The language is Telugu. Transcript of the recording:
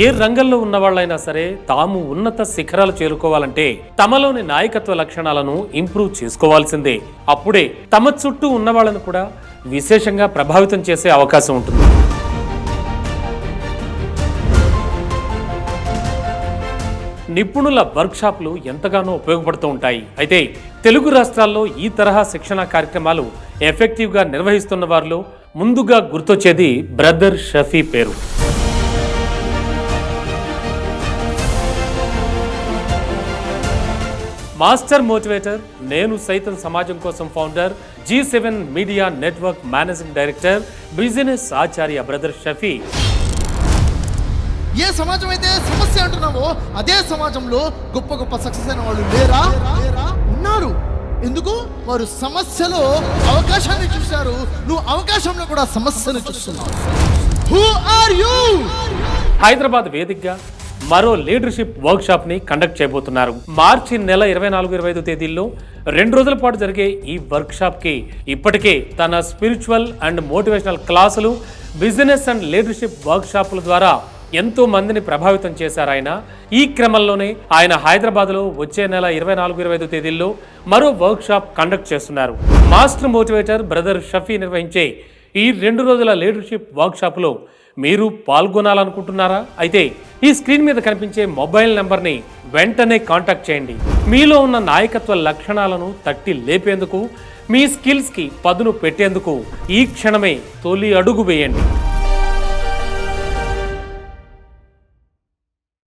ఏ రంగంలో ఉన్నవాళ్ళైనా సరే తాము ఉన్నత శిఖరాలు చేరుకోవాలంటే తమలోని నాయకత్వ లక్షణాలను ఇంప్రూవ్ చేసుకోవాల్సిందే. అప్పుడే తమ చుట్టూ ఉన్న వాళ్ళను కూడా విశేషంగా ప్రభావితం చేసే అవకాశం ఉంటుంది. నిపుణుల వర్క్షాప్లు ఎంతగానో ఉపయోగపడుతూ ఉంటాయి. అయితే తెలుగు రాష్ట్రాల్లో ఈ తరహా శిక్షణ కార్యక్రమాలు ఎఫెక్టివ్గా నిర్వహిస్తున్న వారిలో ముందుగా గుర్తొచ్చేది బ్రదర్ షఫీ పేరు. మాస్టర్ మోటివేటర్, నేను సైతం సమాజం కోసం founder, G7 media network managing director, business Acharya brother Shafi. ఏ సమాజం అయితే సమస్య అంటున్నావో అదే సమాజంలో గొప్ప గొప్ప సక్సెస్ అయిన వాళ్ళు లేరా? ఉన్నారు. ఎందుకు? వారు సమస్యలో అవకాశాన్ని చూశారు. నువ్వు అవకాశంలో కూడా సమస్యను చూస్తున్నావు. Who are you? హైదరాబాద్ వేదికగా మరో లీడర్షిప్ వర్క్షాప్ ని కండక్ట్ చేయబోతున్నారు. మార్చి నెల 24-25 తేదీల్లో 2 రోజుల పాటు జరిగే ఈ వర్క్షాప్ కి ఇప్పటికే తన స్పిరిచువల్ అండ్ మోటివేషనల్ క్లాసులు, బిజినెస్ అండ్ లీడర్షిప్ వర్క్షాపుల ద్వారా ఎంతో మందిని ప్రభావితం చేశారు ఆయన. ఈ క్రమంలోనే ఆయన హైదరాబాద్లో వచ్చే నెల 24-25 తేదీల్లో మరో వర్క్షాప్ కండక్ట్ చేస్తున్నారు. మాస్టర్ మోటివేటర్ బ్రదర్ షఫీ నిర్వహించే ఈ 2 రోజుల లీడర్షిప్ వర్క్షాప్లో మీరు పాల్గొనాలనుకుంటున్నారా? అయితే ఈ స్క్రీన్ మీద కనిపించే మొబైల్ నెంబర్ని వెంటనే కాంటాక్ట్ చేయండి. మీలో ఉన్న నాయకత్వ లక్షణాలను తట్టి లేపేందుకు, మీ స్కిల్స్కి పదును పెట్టేందుకు ఈ క్షణమే తొలి అడుగు వేయండి.